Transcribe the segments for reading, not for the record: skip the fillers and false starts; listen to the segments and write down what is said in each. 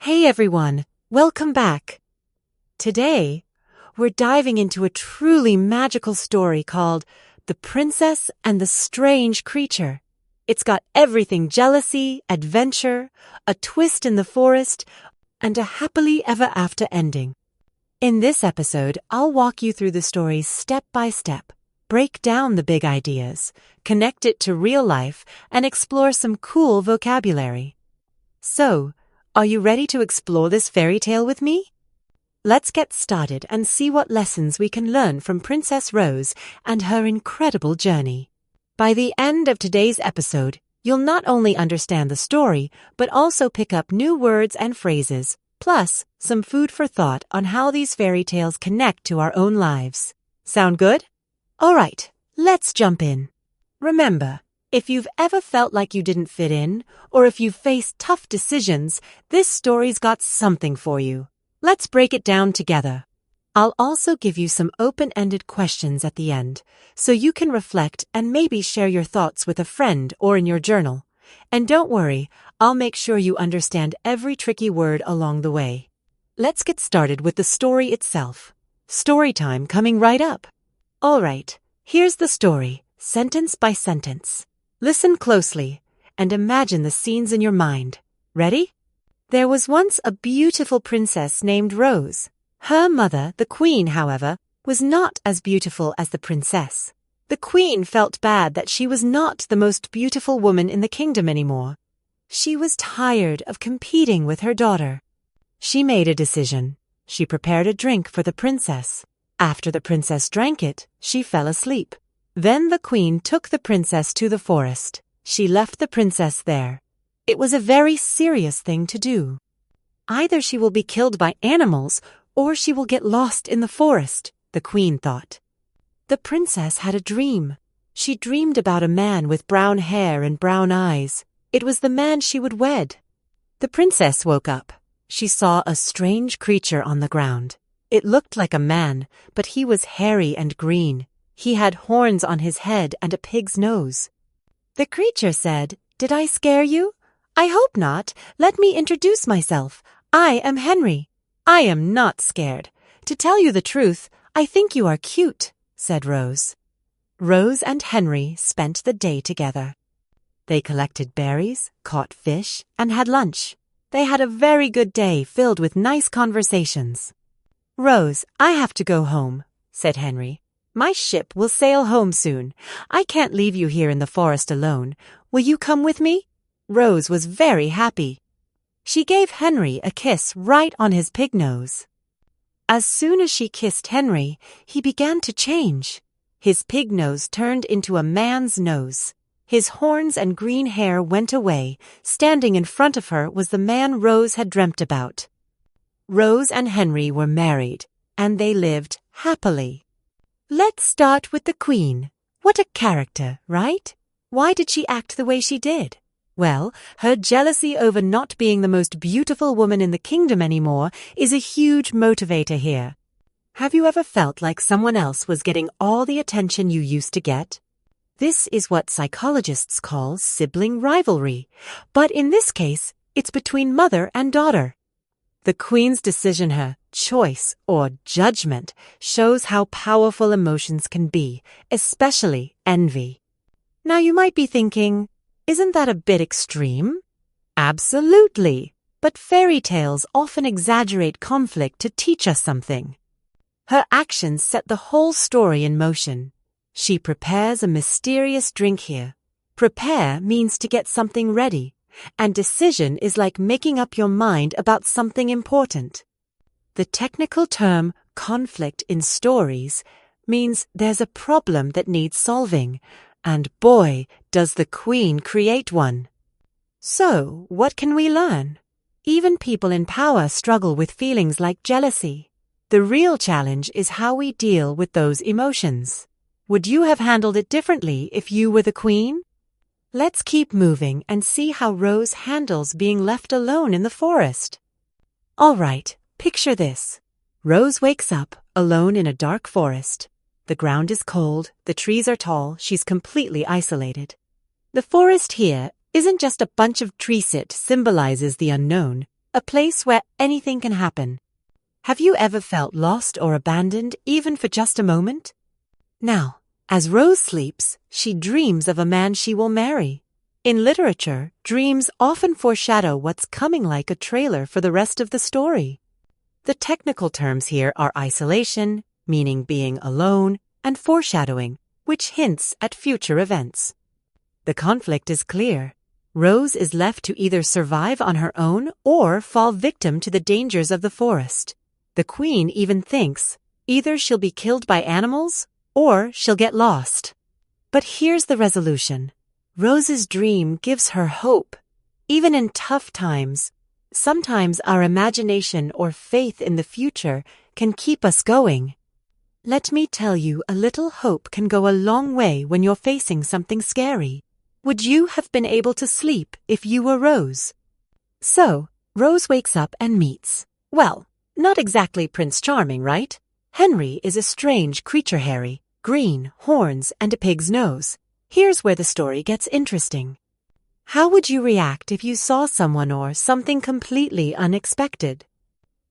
Hey everyone, welcome back. Today, we're diving into a truly magical story called The Princess and the Strange Creature. It's got everything jealousy, adventure, a twist in the forest, and a happily ever after ending. In this episode, I'll walk you through the story step by step, break down the big ideas, connect it to real life, and explore some cool vocabulary. So, are you ready to explore this fairy tale with me? Let's get started and see what lessons we can learn from Princess Rose and her incredible journey. By the end of today's episode, you'll not only understand the story, but also pick up new words and phrases, plus some food for thought on how these fairy tales connect to our own lives. Sound good? All right, let's jump in. Remember, if you've ever felt like you didn't fit in, or if you've faced tough decisions, this story's got something for you. Let's break it down together. I'll also give you some open-ended questions at the end, so you can reflect and maybe share your thoughts with a friend or in your journal. And don't worry, I'll make sure you understand every tricky word along the way. Let's get started with the story itself. Story time coming right up. All right, here's the story, sentence by sentence. Listen closely and imagine the scenes in your mind. Ready? There was once a beautiful princess named Rose. Her mother, the queen, however, was not as beautiful as the princess. The queen felt bad that she was not the most beautiful woman in the kingdom anymore. She was tired of competing with her daughter. She made a decision. She prepared a drink for the princess. After the princess drank it, she fell asleep. Then the queen took the princess to the forest. She left the princess there. It was a very serious thing to do. Either she will be killed by animals, or she will get lost in the forest, the queen thought. The princess had a dream. She dreamed about a man with brown hair and brown eyes. It was the man she would wed. The princess woke up. She saw a strange creature on the ground. It looked like a man, but he was hairy and green. He had horns on his head and a pig's nose. The creature said, "Did I scare you? I hope not. Let me introduce myself. I am Henry. I am not scared. To tell you the truth, I think you are cute," said Rose. Rose and Henry spent the day together. They collected berries, caught fish, and had lunch. They had a very good day filled with nice conversations. "Rose, I have to go home," said Henry. "My ship will sail home soon. I can't leave you here in the forest alone. Will you come with me?" Rose was very happy. She gave Henry a kiss right on his pig nose. As soon as she kissed Henry, he began to change. His pig nose turned into a man's nose. His horns and green hair went away. Standing in front of her was the man Rose had dreamt about. Rose and Henry were married, and they lived happily. Let's start with the queen. What a character, right? Why did she act the way she did? Well, her jealousy over not being the most beautiful woman in the kingdom anymore is a huge motivator here. Have you ever felt like someone else was getting all the attention you used to get? This is what psychologists call sibling rivalry, but in this case, it's between mother and daughter. The queen's decision, her choice or judgment, shows how powerful emotions can be, especially envy. Now you might be thinking, isn't that a bit extreme? Absolutely, but fairy tales often exaggerate conflict to teach us something. Her actions set the whole story in motion. She prepares a mysterious drink here. Prepare means to get something ready. And decision is like making up your mind about something important. The technical term conflict in stories means there's a problem that needs solving, and boy, does the queen create one. So, what can we learn? Even people in power struggle with feelings like jealousy. The real challenge is how we deal with those emotions. Would you have handled it differently if you were the queen? Let's keep moving and see how Rose handles being left alone in the forest. All right, picture this. Rose wakes up alone in a dark forest. The ground is cold, the trees are tall, she's completely isolated. The forest here isn't just a bunch of trees, it symbolizes the unknown. a place where anything can happen. Have you ever felt lost or abandoned, even for just a moment? Now, as Rose sleeps, she dreams of a man she will marry. In literature, dreams often foreshadow what's coming, like a trailer for the rest of the story. The technical terms here are isolation, meaning being alone, and foreshadowing, which hints at future events. The conflict is clear. Rose is left to either survive on her own or fall victim to the dangers of the forest. The queen even thinks either she'll be killed by animals or she'll get lost. But here's the resolution. Rose's dream gives her hope. Even in tough times, sometimes our imagination or faith in the future can keep us going. Let me tell you, a little hope can go a long way when you're facing something scary. Would you have been able to sleep if you were Rose? So, Rose wakes up and meets, well, not exactly Prince Charming, right? Henry is a strange creature, hairy, green, horns, and a pig's nose. Here's where the story gets interesting. How would you react if you saw someone or something completely unexpected?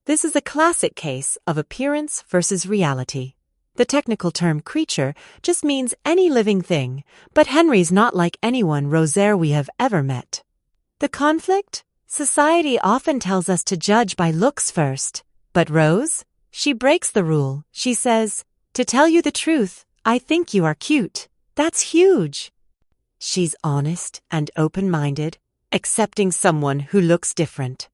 This is a classic case of appearance versus reality. The technical term creature just means any living thing, but Henry's not like anyone Rosaire we have ever met. The conflict? Society often tells us to judge by looks first. But Rose? She breaks the rule. She says, "To tell you the truth, I think you are cute." That's huge. She's honest and open-minded, accepting someone who looks different.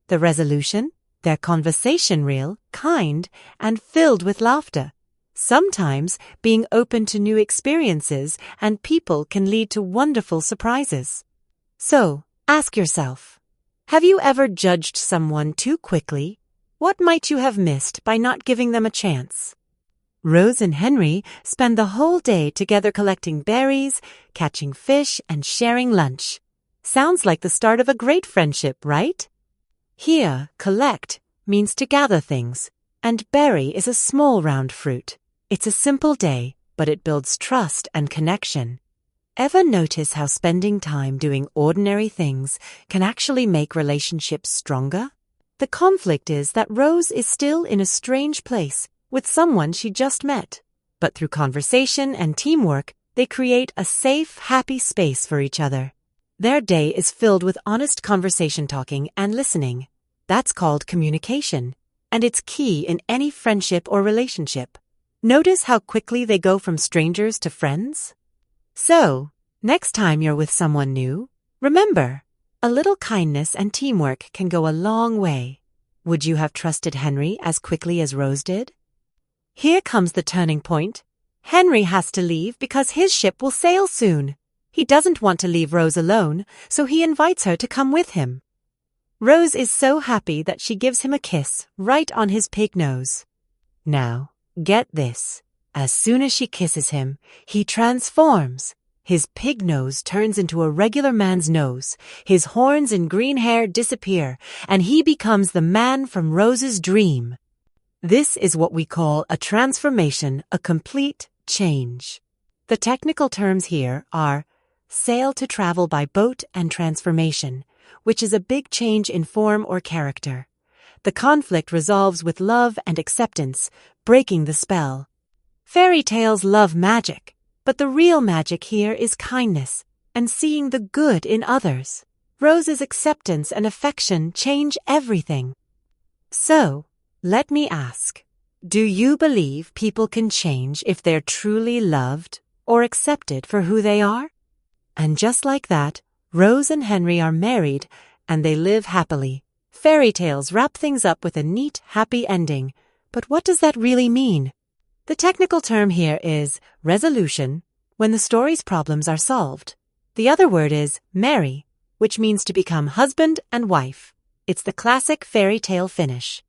The resolution? Their conversation real, kind, and filled with laughter. Sometimes being open to new experiences and people can lead to wonderful surprises. So, ask yourself, have you ever judged someone too quickly? What might you have missed by not giving them a chance? Rose and Henry spend the whole day together collecting berries, catching fish, and sharing lunch. Sounds like the start of a great friendship, right? Here, collect means to gather things, and berry is a small round fruit. It's a simple day, but it builds trust and connection. Ever notice how spending time doing ordinary things can actually make relationships stronger? The conflict is that Rose is still in a strange place with someone she just met. But through conversation and teamwork, they create a safe, happy space for each other. Their day is filled with honest conversation, talking, and listening. That's called communication, and it's key in any friendship or relationship. Notice how quickly they go from strangers to friends? So, next time you're with someone new, remember, a little kindness and teamwork can go a long way. Would you have trusted Henry as quickly as Rose did? Here comes the turning point. Henry has to leave because his ship will sail soon. He doesn't want to leave Rose alone, so he invites her to come with him. Rose is so happy that she gives him a kiss right on his pig nose. Now, get this. As soon as she kisses him, he transforms. His pig nose turns into a regular man's nose, his horns and green hair disappear, and he becomes the man from Rose's dream. This is what we call a transformation, a complete change. The technical terms here are sail to travel by boat and transformation, which is a big change in form or character. The conflict resolves with love and acceptance, breaking the spell. Fairy tales love magic, but the real magic here is kindness and seeing the good in others. Rose's acceptance and affection change everything. So, let me ask, do you believe people can change if they're truly loved or accepted for who they are? And just like that, Rose and Henry are married and they live happily. Fairy tales wrap things up with a neat, happy ending. But what does that really mean? The technical term here is resolution, when the story's problems are solved. The other word is marry, which means to become husband and wife. It's the classic fairy tale finish.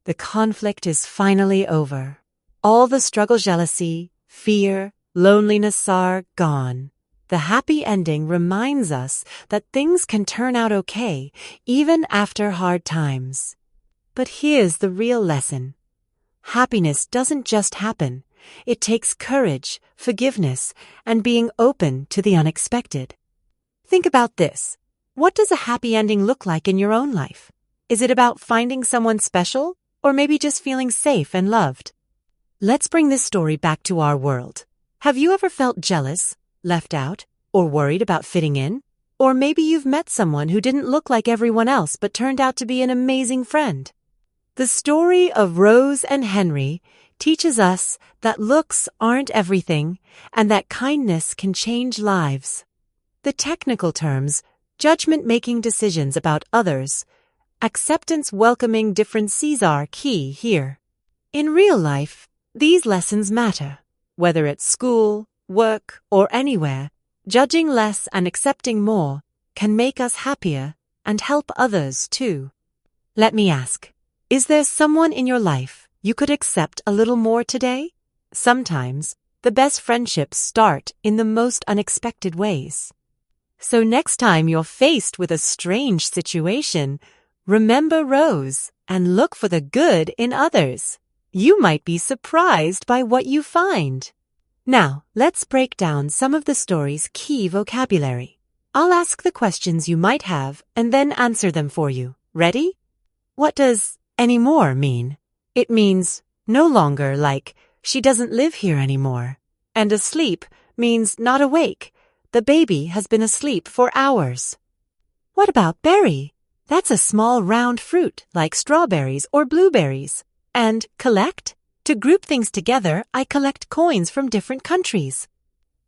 The conflict is finally over. All the struggle, jealousy, fear, loneliness are gone. The happy ending reminds us that things can turn out okay, even after hard times. But here's the real lesson. Happiness doesn't just happen. It takes courage, forgiveness, and being open to the unexpected. Think about this. What does a happy ending look like in your own life? Is it about finding someone special, or maybe just feeling safe and loved? Let's bring this story back to our world. Have you ever felt jealous, left out, or worried about fitting in? Or maybe you've met someone who didn't look like everyone else but turned out to be an amazing friend. The story of Rose and Henry teaches us that looks aren't everything and that kindness can change lives. The technical terms, judgment making decisions about others, acceptance welcoming differences are key here. In real life, these lessons matter. Whether it's school, work, or anywhere, judging less and accepting more can make us happier and help others too. Let me ask, is there someone in your life you could accept a little more today? Sometimes, the best friendships start in the most unexpected ways. So next time you're faced with a strange situation, remember Rose and look for the good in others. You might be surprised by what you find. Now, let's break down some of the story's key vocabulary. I'll ask the questions you might have and then answer them for you. Ready? What does anymore mean? It means no longer, like she doesn't live here anymore. And asleep means not awake. The baby has been asleep for hours. What about berry? That's a small round fruit like strawberries or blueberries. And collect? To group things together, I collect coins from different countries.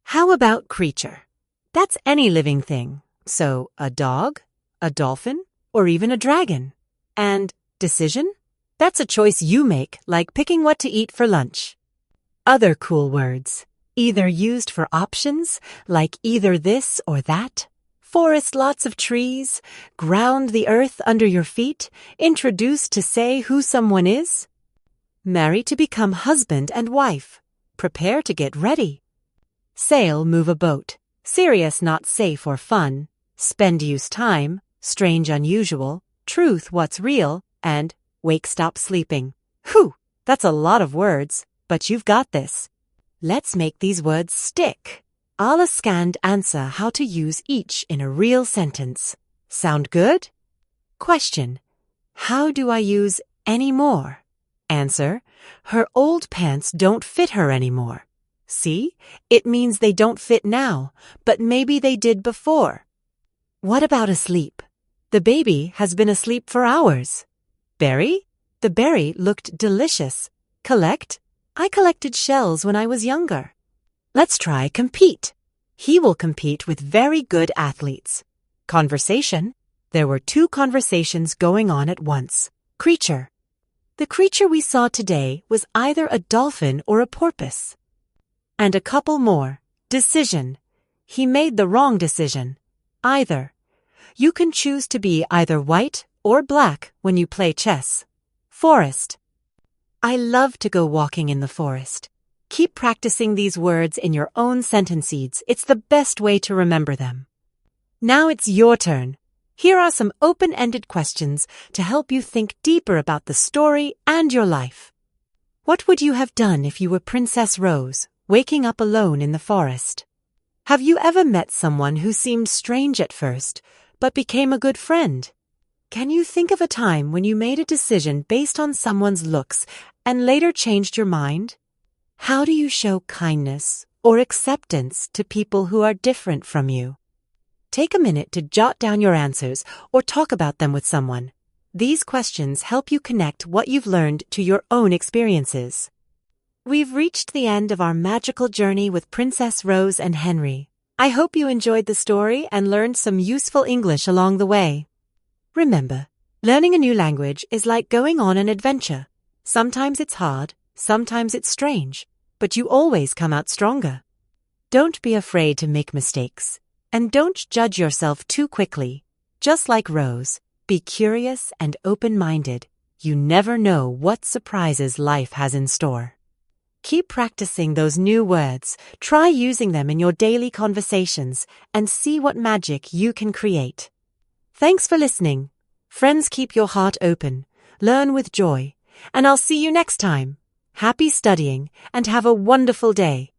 How about creature? That's any living thing. So a dog, a dolphin, or even a dragon. And decision? That's a choice you make, like picking what to eat for lunch. Other cool words. Either used for options, like either this or that. Forest, lots of trees. Ground the earth under your feet. Introduced to say who someone is. Marry to become husband and wife. Prepare to get ready. Sail, move a boat. Serious, not safe or fun. Spend, use time. Strange, unusual. Truth, what's real. And wake, stop sleeping. Whew, that's a lot of words, but you've got this. Let's make these words stick. I'll ask and answer how to use each in a real sentence. Sound good? Question. How do I use anymore? Answer. Her old pants don't fit her anymore. See? It means they don't fit now, but maybe they did before. What about asleep? The baby has been asleep for hours. Berry? The berry looked delicious. Collect? I collected shells when I was younger. Let's try compete. He will compete with very good athletes. Conversation? There were 2 conversations going on at once. Creature? The creature we saw today was either a dolphin or a porpoise. And a couple more. Decision. He made the wrong decision. Either. You can choose to be either white or black when you play chess. Forest. I love to go walking in the forest. Keep practicing these words in your own sentences. It's the best way to remember them. Now it's your turn. Here are some open-ended questions to help you think deeper about the story and your life. What would you have done if you were Princess Rose, waking up alone in the forest? Have you ever met someone who seemed strange at first, but became a good friend? Can you think of a time when you made a decision based on someone's looks and later changed your mind? How do you show kindness or acceptance to people who are different from you? Take a minute to jot down your answers or talk about them with someone. These questions help you connect what you've learned to your own experiences. We've reached the end of our magical journey with Princess Rose and Henry. I hope you enjoyed the story and learned some useful English along the way. Remember, learning a new language is like going on an adventure. Sometimes it's hard, sometimes it's strange, but you always come out stronger. Don't be afraid to make mistakes. And don't judge yourself too quickly. Just like Rose, be curious and open-minded. You never know what surprises life has in store. Keep practicing those new words. Try using them in your daily conversations and see what magic you can create. Thanks for listening. Friends, keep your heart open. Learn with joy. And I'll see you next time. Happy studying and have a wonderful day.